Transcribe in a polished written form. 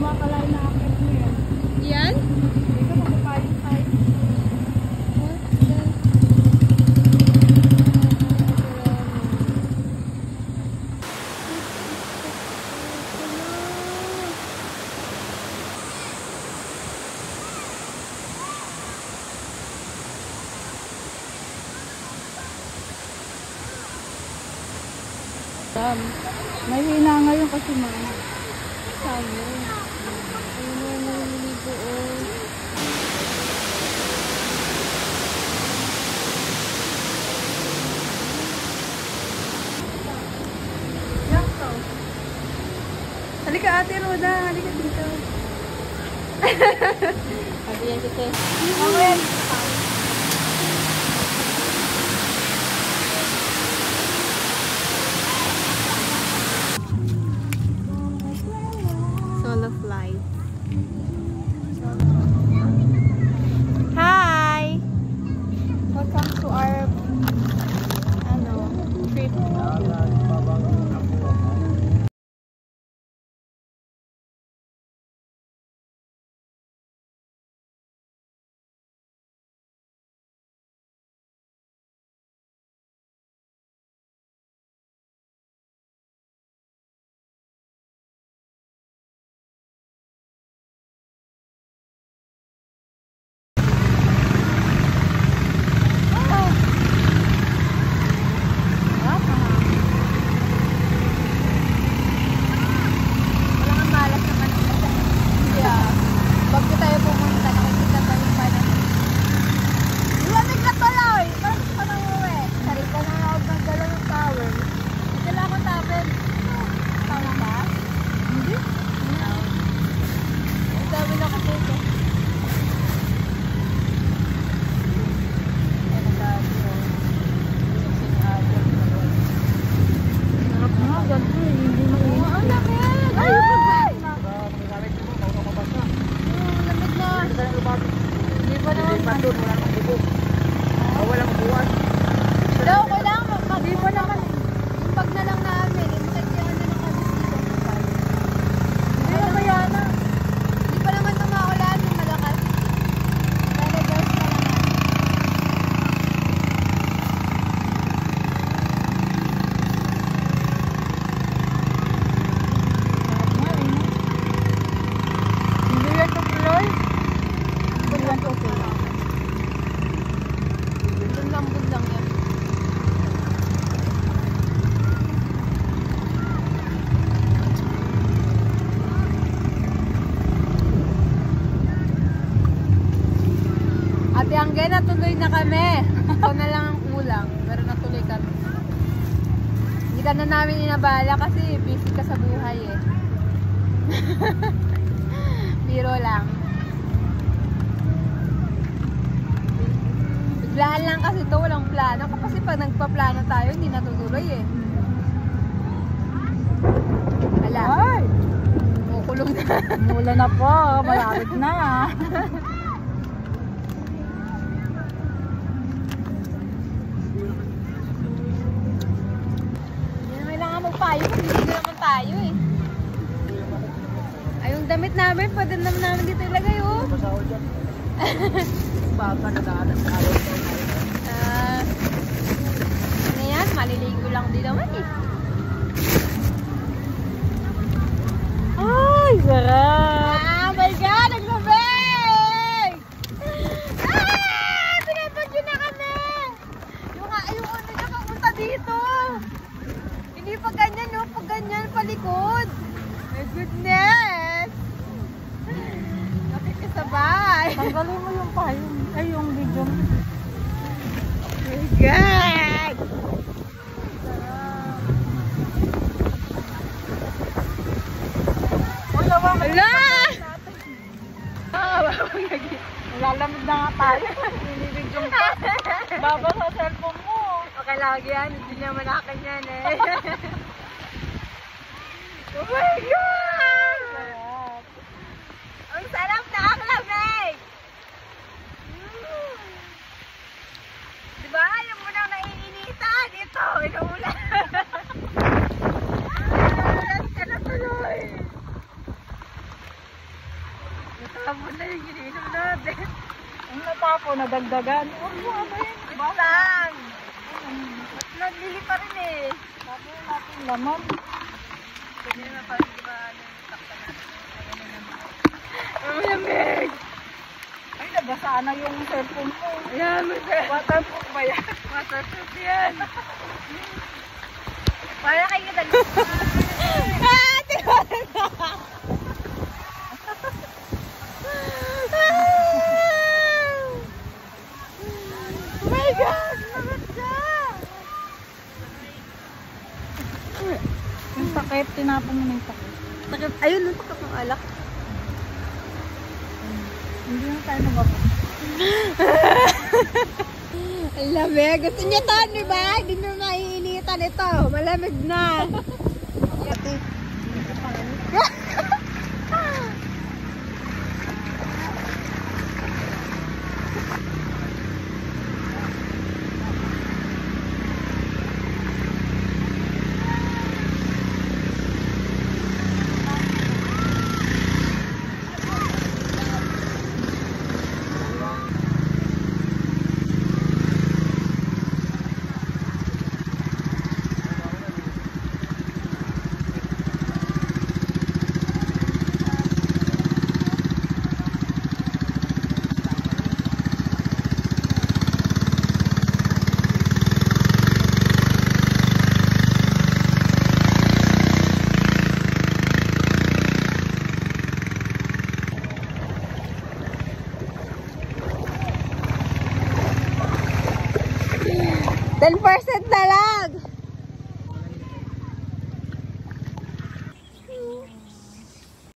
kumakalay na akit mo yan. Yan? Hindi ka magpapayin tayo. Mahina ngayon kasi mama. Sabi. Ayun na naliligo oh. Yakto. Halika Ate Roda, halika dito. Sabi yan kita. Okay. Solo flight. Hi! Welcome to our trip. Ate Angge, natuloy na kami. Ito na lang ang kulang. Pero natuloy kami. Hindi ka na namin inabala kasi busy ka sa buhay eh. Biro lang. Biglaan lang kasi ito, walang plano. Kasi pag nagpa-plano tayo, hindi natutuloy eh. Wala. Ay! Kukulog na. Mula na po. Malapit na. Payo, hindi naman tayo eh. Ay, yung damit namin, pwede naman namin dito ilagay oh. Baka na daanan sa ayaw ko. Ano yan? Maliligo lang din naman eh. Ay, sarap! Ah, my God! Naglubig! Ah! Pinapagyo na kami! Yung ano niya papunta dito. Hindi pa ganyan, no? Pag ganyan, palikod. My goodness! Nakikisabay. Tanggalin mo yung payong. Ay, yung video mo. My God! Hala! Lalamig na nga tayo. Binibidyo ka. Baba sa cellphone mo. Okay, lagi yan. Hindi naman akin yan eh. Oh my God! Ang sarap, nakakalamig! Diba? Yung munang naiinitan. Ito, inuulan. Inuulan ka na tuloy. Sabon na yung ininom natin. Ang natapo, nadagdagan. Huwag mo ba yun? Diba? Lang. Ba't naglili pa rin eh. Sabi natin laman. Hindi na parang diba ano yung takta natin. Ang lamig. Ay, nabasaan na yung cellphone mo. Ayan, Waterproof ba yan? waterproof yan. Para kayo nag... Oh my God! Maganda! Yung sakit, tinapon mo na yung sakit. Sakit. Ayun, napakap ng alak. Hindi na tayo nababa. Ang lamig. Gusto niya to, di ba? Hindi na maiinitan ito. Malamig na. Ate. $10% na lang.